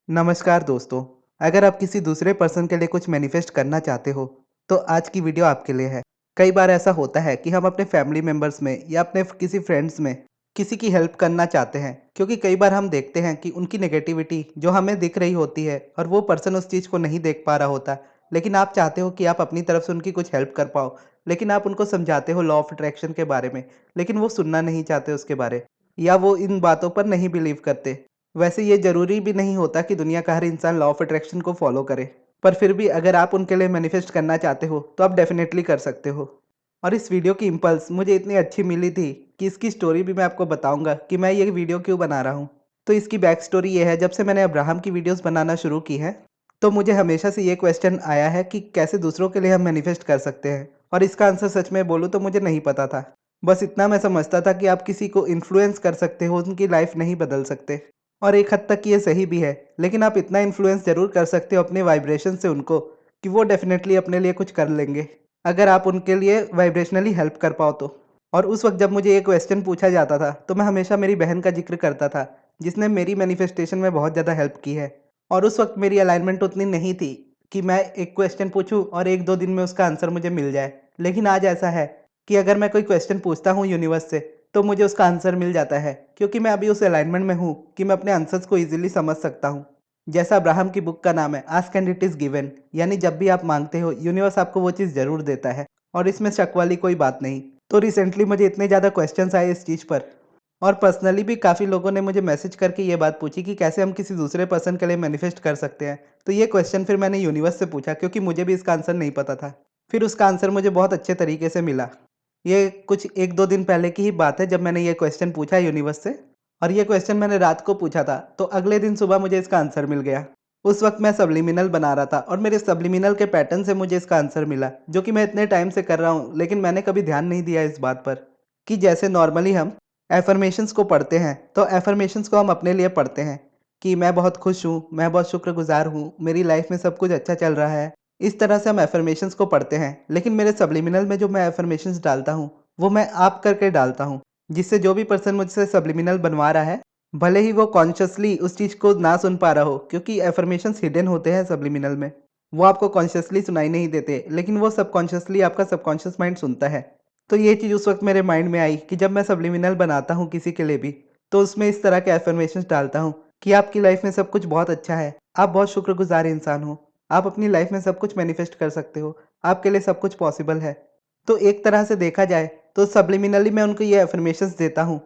नमस्कार दोस्तों। अगर आप किसी दूसरे पर्सन के लिए कुछ मैनिफेस्ट करना चाहते हो तो आज की वीडियो आपके लिए है। कई बार ऐसा होता है कि हम अपने फैमिली मेम्बर्स में या अपने किसी फ्रेंड्स में किसी की हेल्प करना चाहते हैं, क्योंकि कई बार हम देखते हैं कि उनकी नेगेटिविटी जो हमें दिख रही होती है और वो पर्सन उस चीज़ को नहीं देख पा रहा होता। लेकिन आप चाहते हो कि आप अपनी तरफ से उनकी कुछ हेल्प कर पाओ। लेकिन आप उनको समझाते हो लॉ ऑफ अट्रैक्शन के बारे में, लेकिन वो सुनना नहीं चाहते उसके बारे, या वो इन बातों पर नहीं बिलीव करते। वैसे ये ज़रूरी भी नहीं होता कि दुनिया का हर इंसान लॉ ऑफ अट्रैक्शन को फॉलो करे। पर फिर भी अगर आप उनके लिए मैनिफेस्ट करना चाहते हो तो आप डेफिनेटली कर सकते हो। और इस वीडियो की इम्पल्स मुझे इतनी अच्छी मिली थी कि इसकी स्टोरी भी मैं आपको बताऊंगा कि मैं ये वीडियो क्यों बना रहा हूँ। तो इसकी बैक स्टोरी ये है, जब से मैंने अब्राहम की वीडियोस बनाना शुरू की है तो मुझे हमेशा से ये क्वेश्चन आया है कि कैसे दूसरों के लिए हम मैनिफेस्ट कर सकते हैं। और इसका आंसर सच में बोलूँ तो मुझे नहीं पता था। बस इतना मैं समझता था कि आप किसी को इन्फ्लुएंस कर सकते हो, उनकी लाइफ नहीं बदल सकते। और एक हद तक ये सही भी है, लेकिन आप इतना इन्फ्लुएंस ज़रूर कर सकते हो अपने वाइब्रेशन से उनको, कि वो डेफिनेटली अपने लिए कुछ कर लेंगे, अगर आप उनके लिए वाइब्रेशनली हेल्प कर पाओ तो। और उस वक्त जब मुझे ये क्वेश्चन पूछा जाता था तो मैं हमेशा मेरी बहन का जिक्र करता था, जिसने मेरी मैनिफेस्टेशन में बहुत ज़्यादा हेल्प की है। और उस वक्त मेरी अलाइनमेंट उतनी नहीं थी कि मैं एक क्वेश्चन पूछूं और एक दो दिन में उसका आंसर मुझे मिल जाए। लेकिन आज ऐसा है कि अगर मैं कोई क्वेश्चन पूछता हूँ यूनिवर्स से तो मुझे उसका आंसर मिल जाता है, क्योंकि मैं अभी उस अलाइनमेंट में हूँ कि मैं अपने आंसर्स को इजीली समझ सकता हूँ। जैसा अब्राहम की बुक का नाम है, ask and it is given, यानी जब भी आप मांगते हो यूनिवर्स आपको वो चीज़ ज़रूर देता है। और इसमें शक वाली कोई बात नहीं। तो रिसेंटली मुझे इतने ज़्यादा क्वेश्चंस आए इस चीज़ पर, और पर्सनली भी काफ़ी लोगों ने मुझे मैसेज करके ये बात पूछी कि कैसे हम किसी दूसरे पर्सन के लिए मैनिफेस्ट कर सकते हैं। तो ये क्वेश्चन फिर मैंने यूनिवर्स से पूछा, क्योंकि मुझे भी इसका आंसर नहीं पता था। फिर उसका आंसर मुझे बहुत अच्छे तरीके से मिला। ये कुछ एक दो दिन पहले की ही बात है जब मैंने ये क्वेश्चन पूछा यूनिवर्स से। और ये क्वेश्चन मैंने रात को पूछा था तो अगले दिन सुबह मुझे इसका आंसर मिल गया। उस वक्त मैं सब्लिमिनल बना रहा था और मेरे सब्लिमिनल के पैटर्न से मुझे इसका आंसर मिला, जो कि मैं इतने टाइम से कर रहा हूँ, लेकिन मैंने कभी ध्यान नहीं दिया इस बात पर कि जैसे नॉर्मली हम एफर्मेशंस को पढ़ते हैं तो एफर्मेशंस को हम अपने लिए पढ़ते हैं कि मैं बहुत खुश हूँ, मैं बहुत शुक्रगुजार हूँ, मेरी लाइफ में सब कुछ अच्छा चल रहा है। इस तरह से हम एफर्मेशंस को पढ़ते हैं, लेकिन मेरे सब्लिमिनल में जो मैं एफर्मेशंस डालता हूँ वो मैं आप करके डालता हूँ, जिससे जो भी पर्सन मुझसे सब्लिमिनल बनवा रहा है, भले ही वो कॉन्शियसली उस चीज़ को ना सुन पा रहा हो, क्योंकि एफर्मेशंस हिडन होते हैं सब्लिमिनल में। वो आपको कॉन्शियसली सुनाई नहीं देते, लेकिन वो सबकॉन्शियसली आपका सबकॉन्शियस माइंड सुनता है। तो ये चीज़ उस वक्त मेरे माइंड में आई कि जब मैं सब्लिमिनल बनाता हूँ किसी के लिए भी, तो उसमें इस तरह के एफर्मेशंस डालता हूँ कि आपकी लाइफ में सब कुछ बहुत अच्छा है, आप बहुत शुक्रगुजार इंसान हो, आप अपनी लाइफ में सब कुछ मैनिफेस्ट कर सकते हो, आपके लिए सब कुछ पॉसिबल है। तो एक तरह से देखा जाए तो सब्लिमिनली मैं उनको ये एफर्मेशंस देता हूँ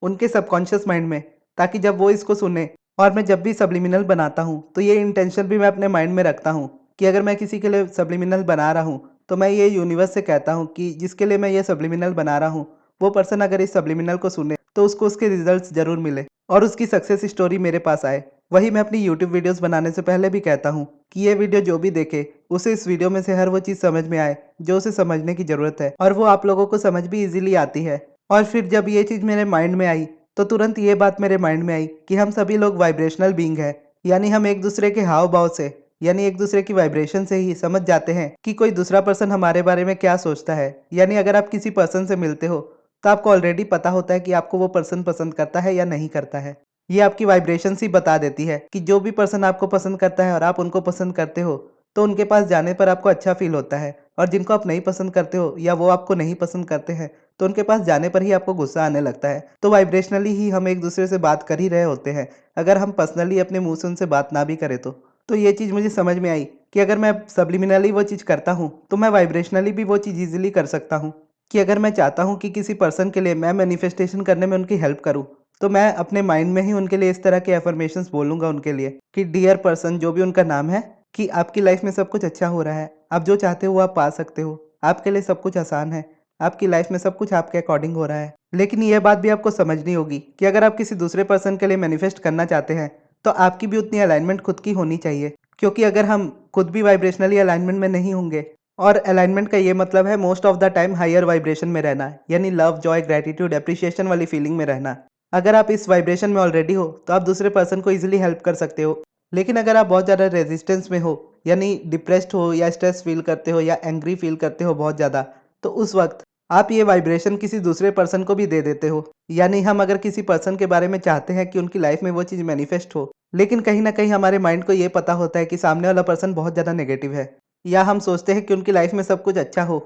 उनके सबकॉन्शियस माइंड में, ताकि जब वो इसको सुने। और मैं जब भी सब्लिमिनल बनाता हूँ तो ये इंटेंशन भी मैं अपने माइंड में रखता हूँ कि अगर मैं किसी के लिए सब्लिमिनल बना रहा हूँ तो मैं ये यूनिवर्स से कहता हूँ कि जिसके लिए मैं ये सब्लिमिनल बना रहा हूँ वो पर्सन अगर इस सब्लिमिनल को सुने तो उसको उसके रिजल्ट्स ज़रूर मिले और उसकी सक्सेस स्टोरी मेरे पास आए। वही मैं अपनी यूट्यूब वीडियोस बनाने से पहले भी कहता हूँ कि ये वीडियो जो भी देखे उसे इस वीडियो में से हर वो चीज़ समझ में आए जो उसे समझने की ज़रूरत है, और वो आप लोगों को समझ भी इजीली आती है। और फिर जब ये चीज़ मेरे माइंड में आई तो तुरंत ये बात मेरे माइंड में आई कि हम सभी लोग वाइब्रेशनल बीइंग है, यानी हम एक दूसरे के हाव भाव से, यानी एक दूसरे की वाइब्रेशन से ही समझ जाते हैं कि कोई दूसरा पर्सन हमारे बारे में क्या सोचता है। यानी अगर आप किसी पर्सन से मिलते हो तो आपको ऑलरेडी पता होता है कि आपको वो पर्सन पसंद करता है या नहीं करता है। ये आपकी वाइब्रेशंस ही बता देती है कि जो भी पर्सन आपको पसंद करता है और आप उनको पसंद करते हो तो उनके पास जाने पर आपको अच्छा फील होता है, और जिनको आप नहीं पसंद करते हो या वो आपको नहीं पसंद करते हैं तो उनके पास जाने पर ही आपको गुस्सा आने लगता है। तो वाइब्रेशनली ही हम एक दूसरे से बात कर ही रहे होते हैं, अगर हम पर्सनली अपने मुंह से उनसे बात ना भी करें तो। ये चीज़ मुझे समझ में आई कि अगर मैं सब्लिमिनली वो चीज़ करता हूँ तो मैं वाइब्रेशनली भी वो चीज़ ईजिली कर सकता हूँ। कि अगर मैं चाहता हूँ कि किसी पर्सन के लिए मैं मैनिफेस्टेशन करने में उनकी हेल्प करूँ तो मैं अपने माइंड में ही उनके लिए इस तरह के एफर्मेशंस बोलूँगा उनके लिए कि डियर पर्सन, जो भी उनका नाम है, कि आपकी लाइफ में सब कुछ अच्छा हो रहा है, आप जो चाहते हो वो आप पा सकते हो, आपके लिए सब कुछ आसान है, आपकी लाइफ में सब कुछ आपके अकॉर्डिंग हो रहा है। लेकिन यह बात भी आपको समझनी होगी कि अगर आप किसी दूसरे पर्सन के लिए मैनिफेस्ट करना चाहते हैं तो आपकी भी उतनी अलाइनमेंट खुद की होनी चाहिए, क्योंकि अगर हम खुद भी वाइब्रेशनली अलाइनमेंट में नहीं होंगे, और अलाइनमेंट का ये मतलब है most of the time higher vibration में रहना, यानी लव, जॉय, ग्रेटिट्यूड, एप्रिसिएशन वाली फीलिंग में रहना। अगर आप इस वाइब्रेशन में ऑलरेडी हो तो आप दूसरे पर्सन को इजीली हेल्प कर सकते हो। लेकिन अगर आप बहुत ज़्यादा रेजिस्टेंस में हो, यानी डिप्रेस्ड हो या स्ट्रेस फील करते हो या एंग्री फील करते हो बहुत ज़्यादा, तो उस वक्त आप ये वाइब्रेशन किसी दूसरे पर्सन को भी दे देते हो। यानी हम अगर किसी पर्सन के बारे में चाहते हैं कि उनकी लाइफ में वो चीज़ मैनिफेस्ट हो, लेकिन कहीं न कहीं हमारे माइंड को ये पता होता है कि सामने वाला पर्सन बहुत ज़्यादा नेगेटिव है, या हम सोचते हैं कि उनकी लाइफ में सब कुछ अच्छा हो,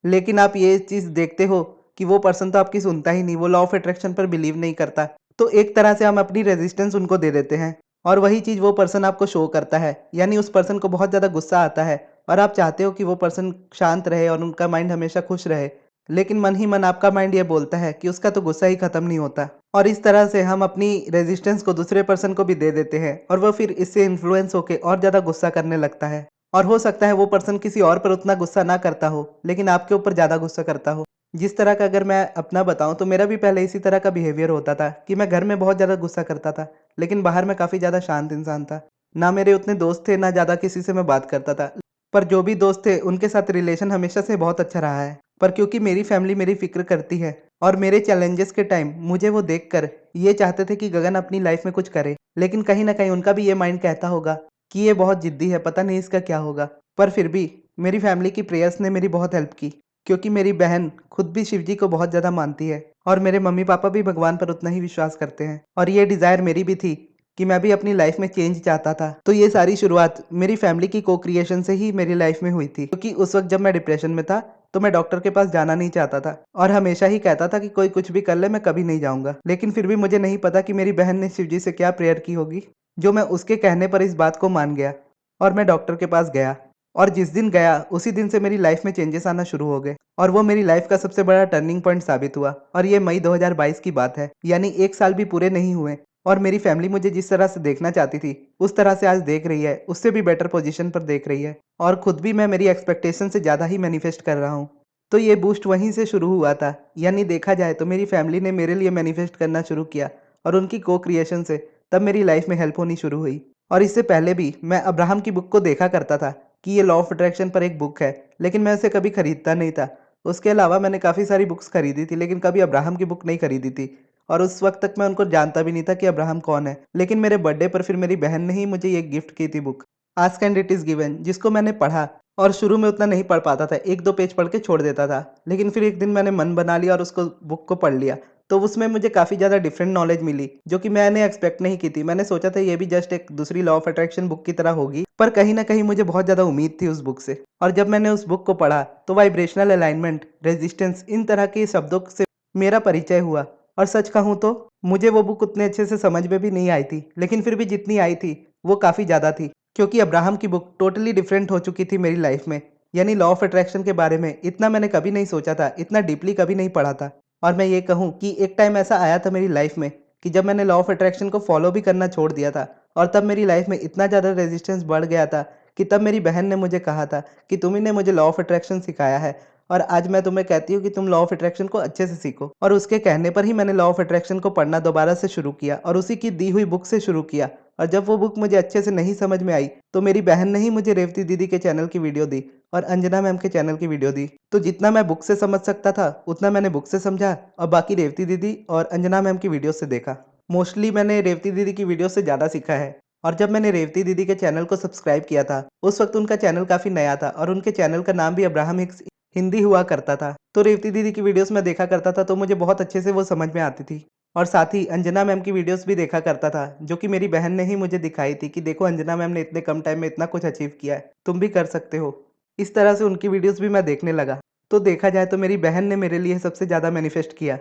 लेकिन आप ये चीज़ देखते हो कि वो पर्सन तो आपकी सुनता ही नहीं, वो लॉ ऑफ अट्रैक्शन पर बिलीव नहीं करता। तो एक तरह से हम अपनी रेजिस्टेंस उनको दे देते हैं और वही चीज़ वो पर्सन आपको शो करता है। यानी उस पर्सन को बहुत ज़्यादा गुस्सा आता है और आप चाहते हो कि वो पर्सन शांत रहे और उनका माइंड हमेशा खुश रहे, लेकिन मन ही मन आपका माइंड ये बोलता है कि उसका तो गुस्सा ही खत्म नहीं होता। और इस तरह से हम अपनी रेजिस्टेंस को दूसरे पर्सन को भी दे देते हैं और वो फिर इससे इन्फ्लुएंस होकर और ज़्यादा गुस्सा करने लगता है। और हो सकता है वो पर्सन किसी और पर उतना गुस्सा ना करता हो, लेकिन आपके ऊपर ज़्यादा गुस्सा करता हो। जिस तरह का अगर मैं अपना बताऊं तो मेरा भी पहले इसी तरह का बिहेवियर होता था कि मैं घर में बहुत ज़्यादा गुस्सा करता था, लेकिन बाहर में काफ़ी ज़्यादा शांत इंसान था। ना मेरे उतने दोस्त थे, ना ज़्यादा किसी से मैं बात करता था। पर जो भी दोस्त थे उनके साथ रिलेशन हमेशा से बहुत अच्छा रहा है। पर क्योंकि मेरी फैमिली मेरी फ़िक्र करती है और मेरे चैलेंजेस के टाइम मुझे वो देखकर ये चाहते थे कि गगन अपनी लाइफ में कुछ करे। लेकिन कहीं न कहीं उनका भी ये माइंड कहता होगा कि ये बहुत ज़िद्दी है, पता नहीं इसका क्या होगा। पर फिर भी मेरी फैमिली की प्रेयर्स ने मेरी बहुत हेल्प की, क्योंकि मेरी बहन खुद भी शिव जी को बहुत ज़्यादा मानती है और मेरे मम्मी-पापा भी भगवान पर उतना ही विश्वास करते हैं। और ये डिज़ायर मेरी भी थी कि मैं भी अपनी लाइफ में चेंज चाहता था। तो ये सारी शुरुआत मेरी फैमिली की को-क्रिएशन से ही मेरी लाइफ में हुई थी, क्योंकि उस वक़्त जब मैं डिप्रेशन में था, तो मैं डॉक्टर के पास जाना नहीं चाहता था और हमेशा ही कहता था कि कोई कुछ भी कर ले, मैं कभी नहीं जाऊँगा। लेकिन फिर भी मुझे नहीं पता कि मेरी बहन ने शिव जी से क्या प्रेयर की होगी, जो मैं उसके कहने पर इस बात को मान गया और मैं डॉक्टर के पास गया। और जिस दिन गया, उसी दिन से मेरी लाइफ में चेंजेस आना शुरू हो गए और वो मेरी लाइफ का सबसे बड़ा टर्निंग पॉइंट साबित हुआ। और ये मई 2022 की बात है, यानी 1 साल भी पूरे नहीं हुए और मेरी फैमिली मुझे जिस तरह से देखना चाहती थी, उस तरह से आज देख रही है, उससे भी बेटर पोजीशन पर देख रही है और खुद भी मैं मेरी एक्सपेक्टेशन से ज़्यादा ही मैनिफेस्ट कर रहा हूँ। तो ये बूस्ट वहीं से शुरू हुआ था, यानी देखा जाए तो मेरी फैमिली ने मेरे लिए मैनिफेस्ट करना शुरू किया और उनकी को-क्रिएशन से तब मेरी लाइफ में हेल्प होनी शुरू हुई। और इससे पहले भी मैं अब्राहम की बुक को देखा करता था कि ये लॉ ऑफ अट्रैक्शन पर एक बुक है, लेकिन मैं उसे कभी खरीदता नहीं था। उसके अलावा मैंने काफ़ी सारी बुक्स खरीदी थी, लेकिन कभी अब्राहम की बुक नहीं खरीदी थी और उस वक़्त तक मैं उनको जानता भी नहीं था कि अब्राहम कौन है। लेकिन मेरे बर्थडे पर फिर मेरी बहन ने ही मुझे ये गिफ्ट की थी book, ask and it is given, जिसको मैंने पढ़ा और शुरू में उतना नहीं पढ़ पाता था, 1-2 पेज पढ़ के छोड़ देता था। लेकिन फिर एक दिन मैंने मन बना लिया और उसको बुक को पढ़ लिया, तो उसमें मुझे काफ़ी ज़्यादा डिफरेंट नॉलेज मिली, जो कि मैंने एक्सपेक्ट नहीं की थी। मैंने सोचा था ये भी जस्ट एक दूसरी लॉ ऑफ अट्रैक्शन बुक की तरह होगी, पर कहीं न कहीं मुझे बहुत ज़्यादा उम्मीद थी उस बुक से। और जब मैंने उस बुक को पढ़ा, तो वाइब्रेशनल अलाइनमेंट, रेजिस्टेंस, इन तरह के शब्दों से मेरा परिचय हुआ। और सच कहूँ तो मुझे वो बुक उतने अच्छे से समझ में भी नहीं आई थी, लेकिन फिर भी जितनी आई थी, वो काफ़ी ज़्यादा थी, क्योंकि अब्राहम की बुक टोटली डिफरेंट हो चुकी थी मेरी लाइफ में। यानी लॉ ऑफ अट्रैक्शन के बारे में इतना मैंने कभी नहीं सोचा था, इतना डीपली कभी नहीं पढ़ा था। और मैं ये कहूँ कि एक टाइम ऐसा आया था मेरी लाइफ में कि जब मैंने लॉ ऑफ अट्रैक्शन को फॉलो भी करना छोड़ दिया था और तब मेरी लाइफ में इतना ज़्यादा रेजिस्टेंस बढ़ गया था कि तब मेरी बहन ने मुझे कहा था कि तुम ही ने मुझे लॉ ऑफ अट्रैक्शन सिखाया है और आज मैं तुम्हें कहती हूँ कि तुम लॉ ऑफ अट्रैक्शन को अच्छे से सीखो। और उसके कहने पर ही मैंने लॉ ऑफ अट्रैक्शन को पढ़ना दोबारा से शुरू किया और उसी की दी हुई बुक से शुरू किया। और जब वो बुक मुझे अच्छे से नहीं समझ में आई, तो मेरी बहन ने ही मुझे रेवती दीदी के चैनल की वीडियो दी और अंजना मैम के चैनल की वीडियो दी। तो जितना मैं बुक से समझ सकता था, उतना मैंने बुक से समझा और बाकी रेवती दीदी और अंजना मैम की वीडियो से देखा। मोस्टली मैंने रेवती दीदी की वीडियो से ज़्यादा सीखा है। और जब मैंने रेवती दीदी के चैनल को सब्सक्राइब किया था, उस वक्त उनका चैनल काफ़ी नया था और उनके चैनल का नाम भी अब्राहम हिक्स हिंदी हुआ करता था। तो रेवती दीदी की वीडियोस मैं देखा करता था, तो मुझे बहुत अच्छे से वो समझ में आती थी। और साथ ही अंजना मैम की वीडियोस भी देखा करता था, जो कि मेरी बहन ने ही मुझे दिखाई थी कि देखो अंजना मैम ने इतने कम टाइम में इतना कुछ अचीव किया है, तुम भी कर सकते हो। इस तरह से उनकी वीडियोस भी मैं देखने लगा। तो देखा जाए तो मेरी बहन ने मेरे लिए सबसे ज़्यादा मैनिफेस्ट किया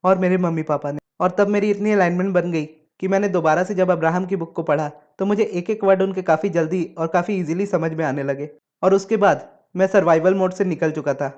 और मेरे मम्मी-पापा ने। और तब मेरी इतनी अलाइनमेंट बन गई कि मैंने दोबारा से जब अब्राहम की बुक को पढ़ा, तो मुझे एक-एक वर्ड उनके काफ़ी जल्दी और काफ़ी ईज़िली समझ में आने लगे। और उसके बाद मैं सर्वाइवल मोड से निकल चुका था।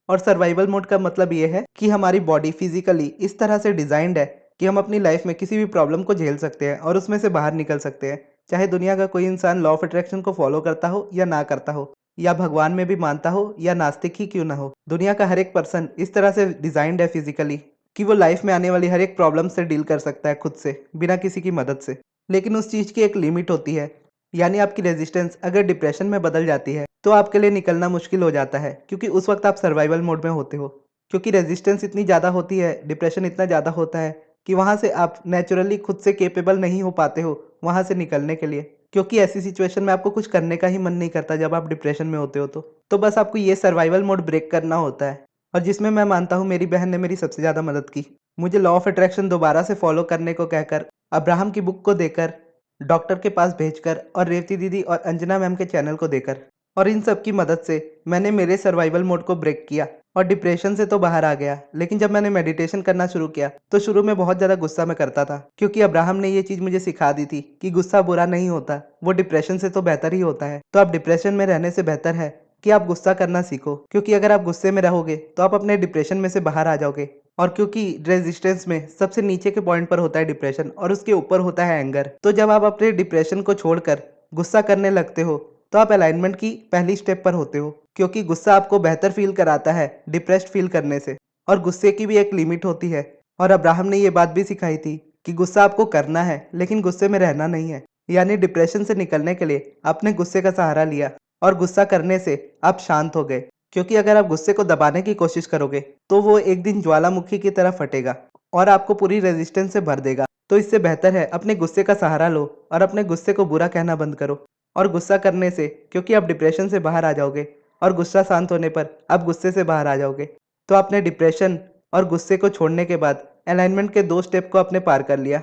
और सर्वाइवल मोड का मतलब ये है कि हमारी बॉडी फिजिकली इस तरह से डिजाइंड है कि हम अपनी लाइफ में किसी भी प्रॉब्लम को झेल सकते हैं और उसमें से बाहर निकल सकते हैं। चाहे दुनिया का कोई इंसान लॉ ऑफ अट्रैक्शन को फॉलो करता हो या ना करता हो, या भगवान में भी मानता हो या नास्तिक ही क्यों ना हो, दुनिया का हर एक पर्सन इस तरह से डिजाइंड है फिजिकली कि वो लाइफ में आने वाली हर एक प्रॉब्लम से डील कर सकता है खुद से, बिना किसी की मदद से। लेकिन उस चीज़ की एक लिमिट होती है, यानी आपकी रेजिस्टेंस अगर डिप्रेशन में बदल जाती है, तो आपके लिए निकलना मुश्किल हो जाता है, क्योंकि उस वक्त आप सर्वाइवल मोड में होते हो। क्योंकि रेजिस्टेंस इतनी ज़्यादा होती है, डिप्रेशन इतना ज़्यादा होता है कि वहाँ से आप नेचुरली खुद से केपेबल नहीं हो पाते हो वहाँ से निकलने के लिए। क्योंकि ऐसी सिचुएशन में आपको कुछ करने का ही मन नहीं करता जब आप डिप्रेशन में होते हो तो बस आपको ये सर्वाइवल मोड ब्रेक करना होता है। और जिसमें मैं मानता हूँ मेरी बहन ने मेरी सबसे ज़्यादा मदद की। मुझे लॉ ऑफ अट्रैक्शन दोबारा से फॉलो करने को कहकर, अब्राहम की बुक को देकर, डॉक्टर के पास भेजकर और रेवती दीदी और अंजना मैम के चैनल को देकर, और इन सब की मदद से मैंने मेरे सर्वाइवल मोड को ब्रेक किया और डिप्रेशन से तो बाहर आ गया। लेकिन जब मैंने मेडिटेशन करना शुरू किया तो शुरू में बहुत ज़्यादा गुस्सा मैं करता था, क्योंकि अब्राहम ने ये चीज़ मुझे सिखा दी थी कि गुस्सा बुरा नहीं होता, वो डिप्रेशन से तो बेहतर ही होता है। तो आप डिप्रेशन में रहने से बेहतर है कि आप गुस्सा करना सीखो, क्योंकि अगर आप गुस्से में रहोगे तो आप अपने डिप्रेशन में से बाहर आ जाओगे। और क्योंकि रेजिस्टेंस में सबसे नीचे के पॉइंट पर होता है डिप्रेशन और उसके ऊपर होता है एंगर, तो जब आप अपने डिप्रेशन को छोड़कर गुस्सा करने लगते हो तो आप अलाइनमेंट की पहली स्टेप पर होते हो, क्योंकि गुस्सा आपको बेहतर फील कराता है डिप्रेस्ड फील करने से। और गुस्से की भी एक लिमिट होती है, और अब्राहम ने ये बात भी सिखाई थी कि गुस्सा आपको करना है लेकिन गुस्से में रहना नहीं है। यानी डिप्रेशन से निकलने के लिए आपने गुस्से का सहारा लिया और गुस्सा करने से आप शांत हो गए, क्योंकि अगर आप गुस्से को दबाने की कोशिश करोगे तो वो एक दिन ज्वालामुखी की तरह फटेगा और आपको पूरी रेजिस्टेंस से भर देगा। तो इससे बेहतर है अपने गुस्से का सहारा लो और अपने गुस्से को बुरा कहना बंद करो। और गुस्सा करने से क्योंकि आप डिप्रेशन से बाहर आ जाओगे और गुस्सा शांत होने पर आप गुस्से से बाहर आ जाओगे। तो आपने डिप्रेशन और गुस्से को छोड़ने के बाद अलाइनमेंट के 2 स्टेप को आपने पार कर लिया।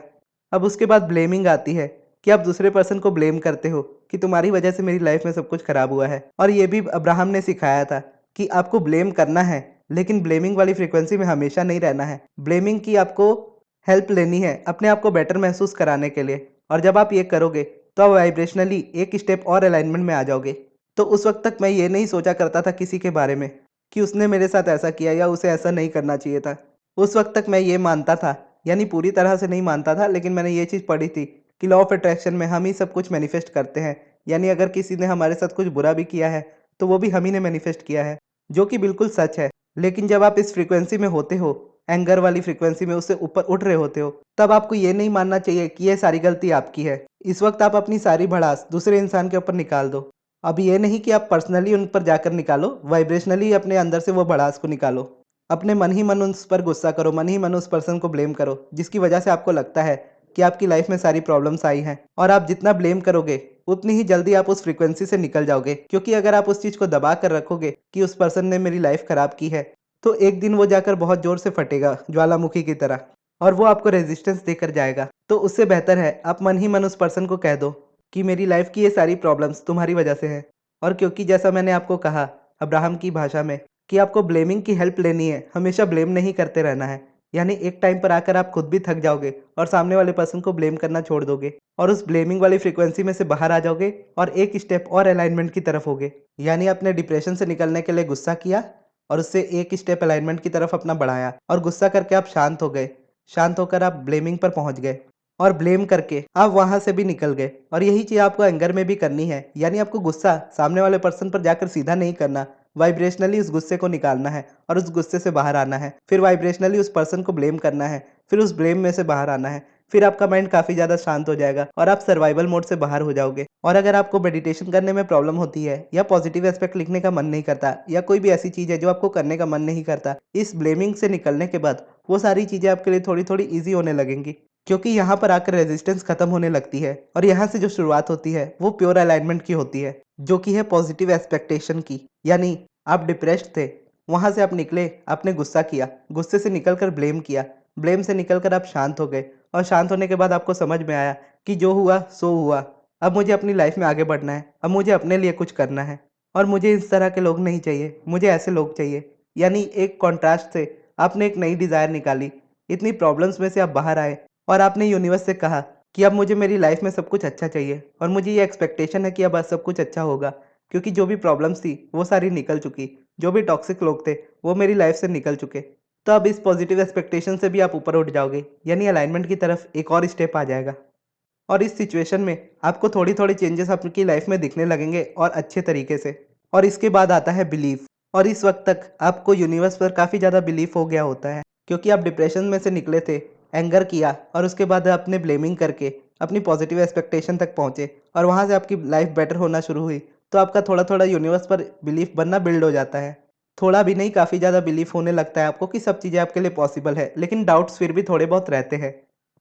अब उसके बाद ब्लेमिंग आती है कि आप दूसरे पर्सन को ब्लेम करते हो कि तुम्हारी वजह से मेरी लाइफ में सब कुछ खराब हुआ है। और ये भी अब्राहम ने सिखाया था कि आपको ब्लेम करना है, लेकिन ब्लेमिंग वाली फ्रीक्वेंसी में हमेशा नहीं रहना है। ब्लेमिंग की आपको हेल्प लेनी है अपने आप को बेटर महसूस कराने के लिए, और जब आप ये करोगे तो आप वाइब्रेशनली एक स्टेप और अलाइनमेंट में आ जाओगे। तो उस वक्त तक मैं ये नहीं सोचा करता था किसी के बारे में कि उसने मेरे साथ ऐसा किया या उसे ऐसा नहीं करना चाहिए था। उस वक्त तक मैं ये मानता था, यानी पूरी तरह से नहीं मानता था, लेकिन मैंने ये चीज़ पढ़ी थी कि लॉ ऑफ अट्रैक्शन में हम ही सब कुछ मैनिफेस्ट करते हैं। यानी अगर किसी ने हमारे साथ कुछ बुरा भी किया है तो वो भी हम ही ने मैनिफेस्ट किया है, जो कि बिल्कुल सच है। लेकिन जब आप इस फ्रीक्वेंसी में होते हो, एंगर वाली फ्रीक्वेंसी में उससे ऊपर उठ रहे होते हो, तब आपको ये नहीं मानना चाहिए कि ये सारी गलती आपकी है। इस वक्त आप अपनी सारी भड़ास दूसरे इंसान के ऊपर निकाल दो। अब ये नहीं कि आप पर्सनली उन पर जाकर निकालो, वाइब्रेशनली अपने अंदर से वो भड़ास को निकालो। अपने मन ही मन उस पर गुस्सा करो, मन ही मन उस पर्सन को ब्लेम करो जिसकी वजह से आपको लगता है कि आपकी लाइफ में सारी प्रॉब्लम्स आई हैं। और आप जितना ब्लेम करोगे उतनी ही जल्दी आप उस फ्रीक्वेंसी से निकल जाओगे, क्योंकि अगर आप उस चीज़ को दबा कर रखोगे कि उस पर्सन ने मेरी लाइफ खराब की है, तो एक दिन वो जाकर बहुत ज़ोर से फटेगा ज्वालामुखी की तरह, और वो आपको रेजिस्टेंस देकर जाएगा। तो उससे बेहतर है आप मन ही मन उस पर्सन को कह दो कि मेरी लाइफ की ये सारी प्रॉब्लम्स तुम्हारी वजह से है। और क्योंकि जैसा मैंने आपको कहा अब्राहम की भाषा में कि आपको ब्लेमिंग की हेल्प लेनी है, हमेशा ब्लेम नहीं करते रहना है। यानी एक टाइम पर आकर आप खुद भी थक जाओगे और सामने वाले पर्सन को ब्लेम करना छोड़ दोगे और उस ब्लेमिंग वाली फ्रीक्वेंसी में से बाहर आ जाओगे और एक स्टेप और अलाइनमेंट की तरफ होगे। यानी आपने डिप्रेशन से निकलने के लिए गुस्सा किया और उससे एक स्टेप अलाइनमेंट की तरफ अपना बढ़ाया, और गुस्सा करके आप शांत हो गए। शांत होकर आप ब्लेमिंग पर पहुंच गए और ब्लेम करके आप वहां से भी निकल गए। और यही चीज़ आपको एंगर में भी करनी है, यानी आपको गुस्सा सामने वाले पर्सन पर जाकर सीधा नहीं करना, वाइब्रेशनली उस गुस्से को निकालना है और उस गुस्से से बाहर आना है। फिर वाइब्रेशनली उस पर्सन को ब्लेम करना है, फिर उस ब्लेम में से बाहर आना है। फिर आपका माइंड काफ़ी ज़्यादा शांत हो जाएगा और आप सर्वाइवल मोड से बाहर हो जाओगे। और अगर आपको मेडिटेशन करने में प्रॉब्लम होती है या पॉजिटिव एस्पेक्ट लिखने का मन नहीं करता या कोई भी ऐसी चीज़ है जो आपको करने का मन नहीं करता, इस ब्लेमिंग से निकलने के बाद वो सारी चीज़ें आपके लिए थोड़ी थोड़ी ईजी होने लगेंगी, क्योंकि यहाँ पर आकर रेजिस्टेंस खत्म होने लगती है और यहाँ से जो शुरुआत होती है वो प्योर अलाइनमेंट की होती है, जो कि है पॉजिटिव एक्सपेक्टेशन की। यानी आप डिप्रेस्ड थे, वहाँ से आप निकले, आपने गुस्सा किया, गुस्से से निकलकर ब्लेम किया, ब्लेम से निकलकर आप शांत हो गए, और शांत होने के बाद आपको समझ में आया कि जो हुआ सो हुआ। अब मुझे अपनी लाइफ में आगे बढ़ना है, अब मुझे अपने लिए कुछ करना है, और मुझे इस तरह के लोग नहीं चाहिए, मुझे ऐसे लोग चाहिए। यानी एक कॉन्ट्रास्ट से आपने एक नई डिज़ायर निकाली, इतनी प्रॉब्लम्स में से आप बाहर आए और आपने यूनिवर्स से कहा कि अब मुझे मेरी लाइफ में सब कुछ अच्छा चाहिए और मुझे ये एक्सपेक्टेशन है कि अब सब कुछ अच्छा होगा, क्योंकि जो भी प्रॉब्लम्स थी वो सारी निकल चुकी, जो भी टॉक्सिक लोग थे वो मेरी लाइफ से निकल चुके। तो अब इस पॉजिटिव एक्सपेक्टेशन से भी आप ऊपर उठ जाओगे, यानी अलाइनमेंट की तरफ एक और स्टेप आ जाएगा। और इस सिचुएशन में आपको थोड़ी थोड़ी चेंजेस आपकी लाइफ में दिखने लगेंगे और अच्छे तरीके से। और इसके बाद आता है बिलीफ। और इस वक्त तक आपको यूनिवर्स पर काफ़ी ज़्यादा बिलीफ हो गया होता है, क्योंकि आप डिप्रेशन में से निकले थे, एंगर किया और उसके बाद आपने ब्लेमिंग करके अपनी पॉजिटिव एक्सपेक्टेशन तक पहुँचे और वहाँ से आपकी लाइफ बेटर होना शुरू हुई। तो आपका थोड़ा थोड़ा यूनिवर्स पर बिलीफ बनना बिल्ड हो जाता है। थोड़ा भी नहीं, काफ़ी ज़्यादा बिलीफ होने लगता है आपको कि सब चीज़ें आपके लिए पॉसिबल है, लेकिन डाउट्स फिर भी थोड़े बहुत रहते हैं,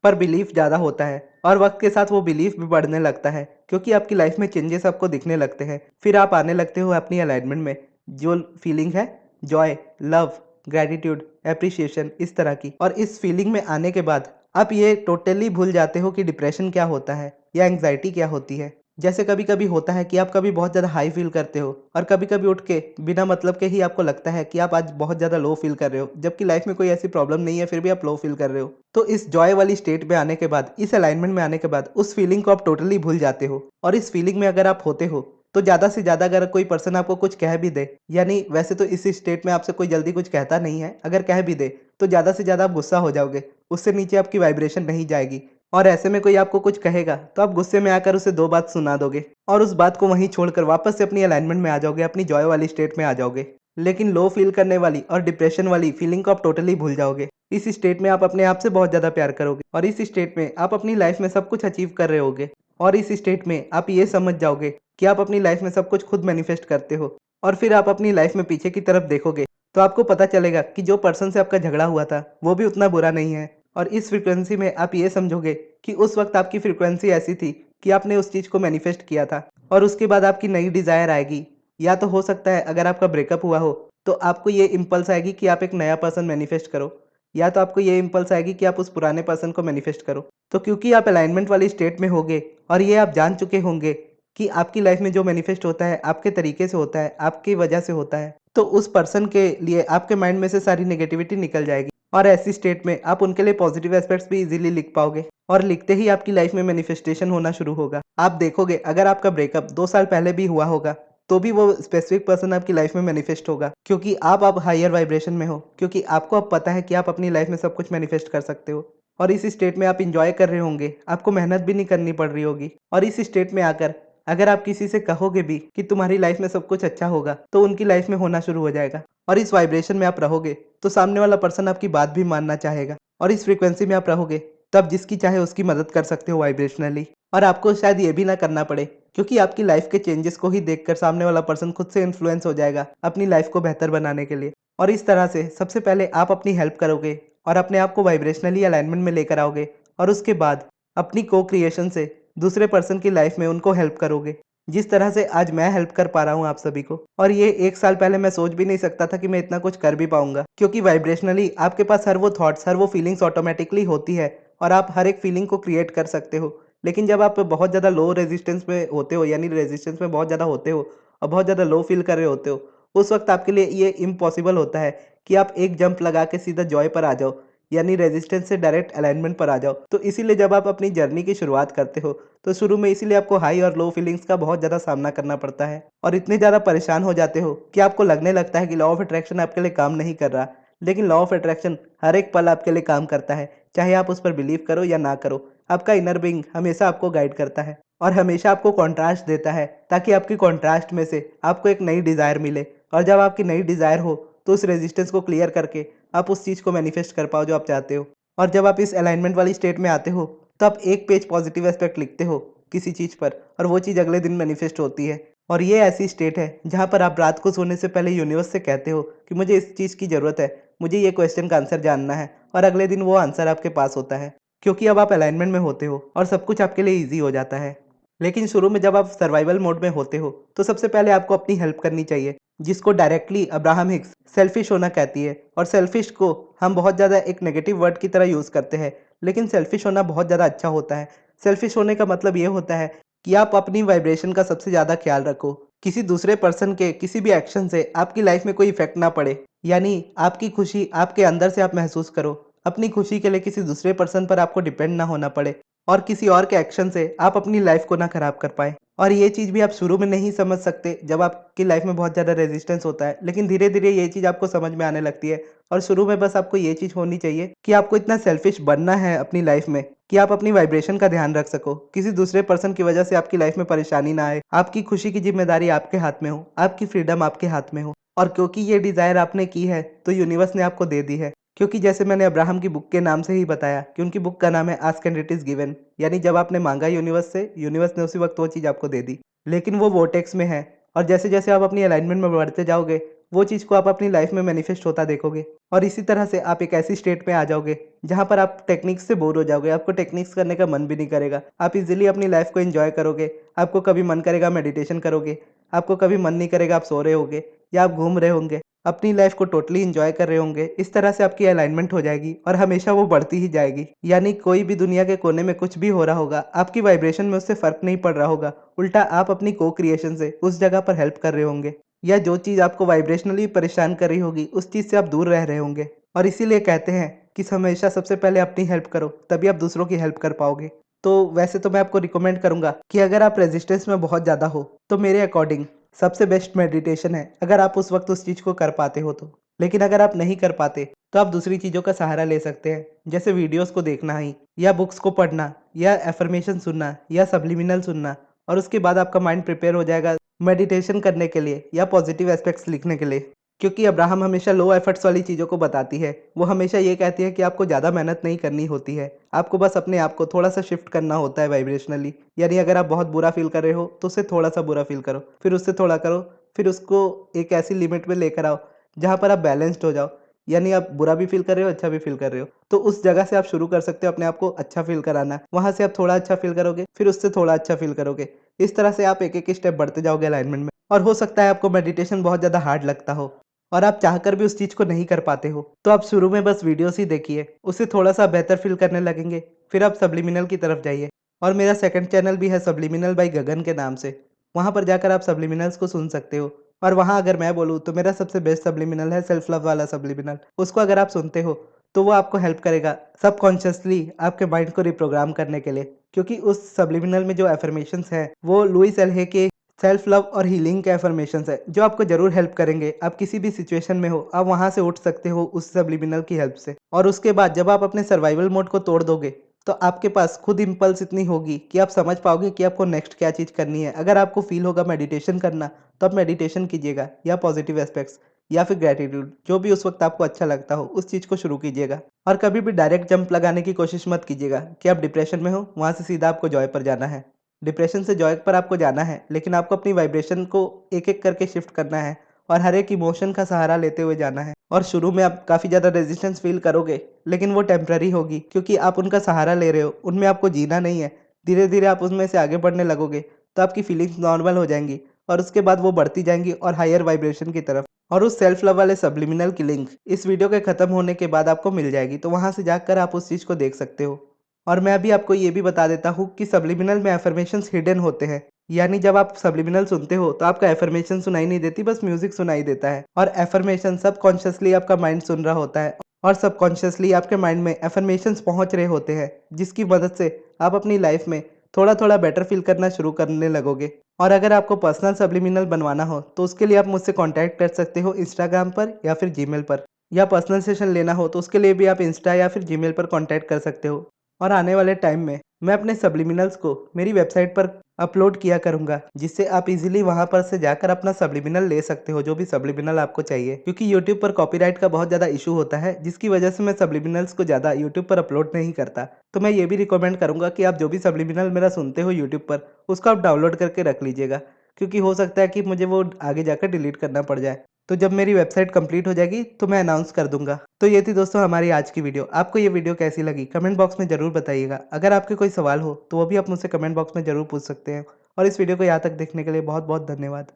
पर बिलीफ ज़्यादा होता है। और वक्त के साथ वो बिलीफ भी बढ़ने लगता है, क्योंकि आपकी लाइफ में चेंजेस आपको दिखने लगते हैं। फिर आप आने लगते हो अपनी अलाइनमेंट में, जो फीलिंग है जॉय, लव, ग्रैटिट्यूड, एप्रिसिएशन, इस तरह की। और इस फीलिंग में आने के बाद आप ये टोटली भूल जाते हो कि डिप्रेशन क्या होता है या एंग्जाइटी क्या होती है। जैसे कभी कभी होता है कि आप कभी बहुत ज़्यादा हाई फील करते हो और कभी कभी उठ के बिना मतलब के ही आपको लगता है कि आप आज बहुत ज़्यादा लो फील कर रहे हो, जबकि लाइफ में कोई ऐसी प्रॉब्लम नहीं है फिर भी आप लो फील कर रहे हो। तो इस जॉय वाली स्टेट में आने के बाद, इस अलाइनमेंट में आने के बाद उस फीलिंग को आप टोटली भूल जाते हो। और इस फीलिंग में अगर आप होते हो तो ज़्यादा से ज़्यादा अगर कोई पर्सन आपको कुछ कह भी दे, यानी वैसे तो इस स्टेट में आपसे कोई जल्दी कुछ कहता नहीं है, अगर कह भी दे तो ज़्यादा से ज़्यादा आप गुस्सा हो जाओगे, उससे नीचे आपकी वाइब्रेशन नहीं जाएगी। और ऐसे में कोई आपको कुछ कहेगा तो आप गुस्से में आकर उसे दो बात सुना दोगे और उस बात को वहीं छोड़कर वापस से अपनी अलाइनमेंट में आ जाओगे, अपनी जॉय वाली स्टेट में आ जाओगे। लेकिन लो फील करने वाली और डिप्रेशन वाली फीलिंग को आप टोटली भूल जाओगे। इस स्टेट में आप अपने आप से बहुत ज़्यादा प्यार करोगे और इस स्टेट में आप अपनी लाइफ में सब कुछ अचीव कर रहे होगे। और इस स्टेट में आप ये समझ जाओगे कि आप अपनी लाइफ में सब कुछ खुद मैनिफेस्ट करते हो। और फिर आप अपनी लाइफ में पीछे की तरफ देखोगे तो आपको पता चलेगा कि जो पर्सन से आपका झगड़ा हुआ था वो भी उतना बुरा नहीं है। और इस फ्रीक्वेंसी में आप ये समझोगे कि उस वक्त आपकी फ्रीक्वेंसी ऐसी थी कि आपने उस चीज़ को मैनिफेस्ट किया था और उसके बाद आपकी नई डिज़ायर आएगी। या तो हो सकता है अगर आपका ब्रेकअप हुआ हो तो आपको ये इम्पल्स आएगी कि आप एक नया पर्सन मैनिफेस्ट करो, या तो आपको ये इम्पल्स आएगी कि आप उस पुराने पर्सन को मैनिफेस्ट करो। तो क्योंकि आप अलाइनमेंट वाली स्टेट में होगे और ये आप जान चुके होंगे कि आपकी लाइफ में जो मैनिफेस्ट होता है आपके तरीके से होता है, आपकी वजह से होता है, तो उस पर्सन के लिए आपके माइंड में से सारी नेगेटिविटी निकल जाएगी। और ऐसी स्टेट में आप उनके लिए पॉजिटिव एस्पेक्ट्स भी इजीली लिख पाओगे और लिखते ही आपकी लाइफ में मैनिफेस्टेशन होना शुरू होगा। आप देखोगे अगर आपका ब्रेकअप 2 साल पहले भी हुआ होगा तो भी वो स्पेसिफिक पर्सन आपकी लाइफ में मैनिफेस्ट होगा, क्योंकि आप हायर वाइब्रेशन में हो, क्योंकि आपको अब पता है कि आप अपनी लाइफ में सब कुछ मैनिफेस्ट कर सकते हो। और इस स्टेट में आप इंजॉय कर रहे होंगे, आपको मेहनत भी नहीं करनी पड़ रही होगी। और इस स्टेट में आकर अगर आप किसी से कहोगे भी कि तुम्हारी लाइफ में सब कुछ अच्छा होगा तो उनकी लाइफ में होना शुरू हो जाएगा। और इस वाइब्रेशन में आप रहोगे तो सामने वाला पर्सन आपकी बात भी मानना चाहेगा। और इस फ्रीक्वेंसी में आप रहोगे तब जिसकी चाहे उसकी मदद कर सकते हो वाइब्रेशनली। और आपको शायद ये भी ना करना पड़े, क्योंकि आपकी लाइफ के चेंजेस को ही देखकर सामने वाला पर्सन खुद से इन्फ्लुएंस हो जाएगा अपनी लाइफ को बेहतर बनाने के लिए। और इस तरह से सबसे पहले आप अपनी हेल्प करोगे और अपने आप को वाइब्रेशनली अलाइनमेंट में लेकर आओगे और उसके बाद अपनी को क्रिएशन से दूसरे पर्सन की लाइफ में उनको हेल्प करोगे, जिस तरह से आज मैं हेल्प कर पा रहा हूँ आप सभी को। और ये 1 साल पहले मैं सोच भी नहीं सकता था कि मैं इतना कुछ कर भी पाऊंगा, क्योंकि वाइब्रेशनली आपके पास हर वो थॉट्स, हर वो फीलिंग्स ऑटोमेटिकली होती है और आप हर एक फीलिंग को क्रिएट कर सकते हो। लेकिन जब आप बहुत ज़्यादा लो रेजिस्टेंस में होते हो, यानी रेजिस्टेंस में बहुत ज़्यादा होते हो और बहुत ज़्यादा लो फील कर रहे होते हो, उस वक्त आपके लिए ये इम्पॉसिबल होता है कि आप एक जंप लगा के सीधा जॉय पर आ जाओ, यानी रेजिस्टेंस से डायरेक्ट अलाइनमेंट पर आ जाओ। तो इसीलिए जब आप अपनी जर्नी की शुरुआत करते हो तो शुरू में इसीलिए आपको हाई और लो फीलिंग्स का बहुत ज़्यादा सामना करना पड़ता है और इतने ज़्यादा परेशान हो जाते हो कि आपको लगने लगता है कि लॉ ऑफ अट्रैक्शन आपके लिए काम नहीं कर रहा। लेकिन लॉ ऑफ अट्रैक्शन हर एक पल आपके लिए काम करता है, चाहे आप उस पर बिलीव करो या ना करो। आपका इनर बीइंग हमेशा आपको गाइड करता है और हमेशा आपको कॉन्ट्रास्ट देता है, ताकि आपकी कॉन्ट्रास्ट में से आपको एक नई डिज़ायर मिले। और जब आपकी नई डिज़ायर हो तो उस रेजिस्टेंस को क्लियर करके आप उस चीज़ को मैनिफेस्ट कर पाओ जो आप चाहते हो। और जब आप इस अलाइनमेंट वाली स्टेट में आते हो तो आप एक पेज पॉजिटिव एस्पेक्ट लिखते हो किसी चीज़ पर और वो चीज़ अगले दिन मैनिफेस्ट होती है। और ये ऐसी स्टेट है जहाँ पर आप रात को सोने से पहले यूनिवर्स से कहते हो कि मुझे इस चीज़ की ज़रूरत है, मुझे ये क्वेश्चन का आंसर जानना है, और अगले दिन वो आंसर आपके पास होता है, क्योंकि अब आप अलाइनमेंट में होते हो और सब कुछ आपके लिए ईजी हो जाता है। लेकिन शुरू में जब आप सर्वाइवल मोड में होते हो तो सबसे पहले आपको अपनी हेल्प करनी चाहिए, जिसको डायरेक्टली अब्राहम हिक्स सेल्फिश होना कहती है। और सेल्फिश को हम बहुत ज़्यादा एक नेगेटिव वर्ड की तरह यूज़ करते हैं, लेकिन सेल्फिश होना बहुत ज़्यादा अच्छा होता है। सेल्फिश होने का मतलब ये होता है कि आप अपनी वाइब्रेशन का सबसे ज़्यादा ख्याल रखो, किसी दूसरे पर्सन के किसी भी एक्शन से आपकी लाइफ में कोई इफेक्ट ना पड़े, यानी आपकी खुशी आपके अंदर से आप महसूस करो। अपनी खुशी के लिए किसी दूसरे पर्सन पर आपको डिपेंड ना होना पड़े और किसी और के एक्शन से आप अपनी लाइफ को ना खराब कर पाए। और ये चीज़ भी आप शुरू में नहीं समझ सकते जब आपकी लाइफ में बहुत ज़्यादा रेजिस्टेंस होता है, लेकिन धीरे धीरे ये चीज़ आपको समझ में आने लगती है। और शुरू में बस आपको ये चीज़ होनी चाहिए कि आपको इतना सेल्फिश बनना है अपनी लाइफ में कि आप अपनी वाइब्रेशन का ध्यान रख सको, किसी दूसरे पर्सन की वजह से आपकी लाइफ में परेशानी ना आए, आपकी खुशी की जिम्मेदारी आपके हाथ में हो, आपकी फ्रीडम आपके हाथ में हो। और क्योंकि ये डिज़ायर आपने की है तो यूनिवर्स ने आपको दे दी है, क्योंकि जैसे मैंने अब्राहम की बुक के नाम से ही बताया कि उनकी बुक का नाम है ask and it is given, यानी जब आपने मांगा यूनिवर्स से, यूनिवर्स ने उसी वक्त वो चीज़ आपको दे दी। लेकिन वो वोटेक्स में है और जैसे जैसे आप अपनी अलाइनमेंट में बढ़ते जाओगे वो चीज़ को आप अपनी लाइफ में मैनिफेस्ट होता देखोगे। और इसी तरह से आप एक ऐसी स्टेट में आ जाओगे जहाँ पर आप टेक्निक्स से बोर हो जाओगे, आपको टेक्निक्स करने का मन भी नहीं करेगा, आप इजीली अपनी लाइफ को एंजॉय करोगे। आपको कभी मन करेगा मेडिटेशन करोगे, आपको कभी मन नहीं करेगा आप सो रहे होगे या आप घूम रहे होंगे, अपनी लाइफ को टोटली एंजॉय कर रहे होंगे। इस तरह से आपकी अलाइनमेंट हो जाएगी और हमेशा वो बढ़ती ही जाएगी। यानी कोई भी दुनिया के कोने में कुछ भी हो रहा होगा, आपकी वाइब्रेशन में उससे फ़र्क नहीं पड़ रहा होगा। उल्टा आप अपनी को-क्रिएशन से उस जगह पर हेल्प कर रहे होंगे, या जो चीज़ आपको वाइब्रेशनली परेशान कर रही होगी, उस चीज़ से आप दूर रह रहे होंगे। और इसीलिए कहते हैं कि हमेशा सबसे पहले अपनी हेल्प करो, तभी आप दूसरों की हेल्प कर पाओगे। तो वैसे तो मैं आपको रिकमेंड करूँगा कि अगर आप रेजिस्टेंस में बहुत ज़्यादा हो, तो मेरे अकॉर्डिंग सबसे बेस्ट मेडिटेशन है, अगर आप उस वक़्त उस चीज़ को कर पाते हो तो। लेकिन अगर आप नहीं कर पाते, तो आप दूसरी चीज़ों का सहारा ले सकते हैं, जैसे वीडियोज़ को देखना ही, या बुक्स को पढ़ना, या अफ़र्मेशन सुनना, या सब्लिमिनल सुनना। और उसके बाद आपका माइंड प्रिपेयर हो जाएगा मेडिटेशन करने के लिए या पॉजिटिव एस्पेक्ट्स लिखने के लिए। क्योंकि अब्राहम हमेशा लो एफर्ट्स वाली चीज़ों को बताती है। वो हमेशा ये कहती है कि आपको ज़्यादा मेहनत नहीं करनी होती है। आपको बस अपने आप को थोड़ा-सा शिफ्ट करना होता है वाइब्रेशनली। यानी अगर आप बहुत बुरा फ़ील कर रहे हो, तो उससे थोड़ा-सा बुरा फ़ील करो, फिर उससे थोड़ा करो, फिर उसको एक ऐसी लिमिट में लेकर आओ, जहाँ पर आप बैलेंस्ड हो जाओ। यानी आप बुरा भी फ़ील कर रहे हो, अच्छा भी फ़ील कर रहे हो। तो उस जगह से आप शुरू कर सकते हो अपने आप को अच्छा फ़ील कराना। वहाँ से आप थोड़ा अच्छा फ़ील करोगे, फिर उससे थोड़ा अच्छा फ़ील करोगे। इस तरह से आप एक-एक स्टेप बढ़ते जाओगे अलाइनमेंट में। और हो सकता है आपको मेडिटेशन बहुत ज़्यादा हार्ड लगता हो, और आप चाहकर भी उस चीज़ को नहीं कर पाते हो, तो आप शुरू में बस वीडियोस ही देखिए, उससे थोड़ा-सा बेहतर फ़ील करने लगेंगे, फिर आप सब्लिमिनल की तरफ जाइए। और मेरा सेकंड चैनल भी है सब्लिमिनल बाय गगन के नाम से, वहाँ पर जाकर आप सब्लिमिनल्स को सुन सकते हो। और वहाँ अगर मैं बोलूँ तो मेरा सबसे बेस्ट सब्लिमिनल है सेल्फ लव वाला सब्लिमिनल। उसको अगर आप सुनते हो, तो वो आपको हेल्प करेगा सबकॉन्शियसली आपके माइंड को रिप्रोग्राम करने के लिए। क्योंकि उस सब्लिमिनल में जो अफ़र्मेशंस हैं, वो लुइस एलहे के सेल्फ लव और हीलिंग के अफर्मेशंस है, जो आपको ज़रूर हेल्प करेंगे। आप किसी भी सिचुएशन में हो, आप वहाँ से उठ सकते हो उस सब्लिमिनल की हेल्प से। और उसके बाद जब आप अपने सर्वाइवल मोड को तोड़ दोगे, तो आपके पास खुद इम्पल्स इतनी होगी कि आप समझ पाओगे कि आपको नेक्स्ट क्या चीज़ करनी है। अगर आपको फ़ील होगा मेडिटेशन करना, तो आप मेडिटेशन कीजिएगा, या पॉजिटिव एस्पेक्ट्स, या फिर ग्रैटिट्यूड, जो भी उस वक़्त आपको अच्छा लगता हो, उस चीज़ को शुरू कीजिएगा। और कभी भी डायरेक्ट जंप लगाने की कोशिश मत कीजिएगा कि आप डिप्रेशन में हो, वहाँ से सीधा आपको जॉय पर जाना है। डिप्रेशन से जॉय पर आपको जाना है, लेकिन आपको अपनी वाइब्रेशन को एक-एक करके शिफ्ट करना है, और हर एक इमोशन का सहारा लेते हुए जाना है। और शुरू में आप काफ़ी ज़्यादा रेजिस्टेंस फ़ील करोगे, लेकिन वो टेम्पररी होगी, क्योंकि आप उनका सहारा ले रहे हो, उनमें आपको जीना नहीं है। धीरे-धीरे आप उसमें से आगे बढ़ने लगोगे, तो आपकी फीलिंग्स नॉर्मल हो जाएँगी, और उसके बाद वो बढ़ती जाएँगी और हायर वाइब्रेशन की तरफ। और उस सेल्फ लव वाले सब्लिमिनल की लिंक इस वीडियो के खत्म होने के बाद आपको मिल जाएगी, तो वहाँ से जाकर आप उस चीज़ को देख सकते हो। और मैं अभी आपको ये भी बता देता हूँ कि सब्लिमिनल में अफ़र्मेशंस हिडन होते हैं। यानी जब आप सब्लिमिनल सुनते हो, तो आपका अफ़र्मेशन सुनाई नहीं देती, बस म्यूज़िक सुनाई देता है। और अफ़र्मेशन सबकॉन्शियसली आपका माइंड सुन रहा होता है, और सबकॉन्शियसली आपके माइंड में अफ़र्मेशंस पहुँच रहे होते हैं, जिसकी मदद से आप अपनी लाइफ़ में थोड़ा-थोड़ा बेटर फ़ील करना शुरू करने लगोगे। और अगर आपको पर्सनल सब्लिमिनल बनवाना हो, तो उसके लिए आप मुझसे कॉन्टैक्ट कर सकते हो इंस्टाग्राम पर या फिर जीमेल पर। या पर्सनल सेशन लेना हो, तो उसके लिए भी आप इंस्टा या फिर जीमेल पर कॉन्टैक्ट कर सकते हो। और आने वाले टाइम में मैं अपने सब्लिमिनल्स को मेरी वेबसाइट पर अपलोड किया करूँगा, जिससे आप इजीली वहाँ पर से जाकर अपना सब्लिमिनल ले सकते हो, जो भी सब्लिमिनल आपको चाहिए। क्योंकि यूट्यूब पर कॉपीराइट का बहुत ज़्यादा इशू होता है, जिसकी वजह से मैं सब्लिमिनल्स को ज़्यादा यूट्यूब पर अपलोड नहीं करता। तो मैं ये भी रिकमेंड करूँगा कि आप जो भी सब्लिमिनल मेरा सुनते हो यूट्यूब पर, उसको आप डाउनलोड करके रख लीजिएगा, क्योंकि हो सकता है कि मुझे वो आगे जाकर डिलीट करना पड़ जाए। तो जब मेरी वेबसाइट कंप्लीट हो जाएगी, तो मैं अनाउंस कर दूँगा। तो ये थी दोस्तों हमारी आज की वीडियो। आपको ये वीडियो कैसी लगी? कमेंट बॉक्स में ज़रूर बताइएगा। अगर आपके कोई सवाल हो, तो वो भी आप मुझसे कमेंट बॉक्स में ज़रूर पूछ सकते हैं। और इस वीडियो को यहाँ तक देखने के लिए बहुत-बहुत धन्यवाद।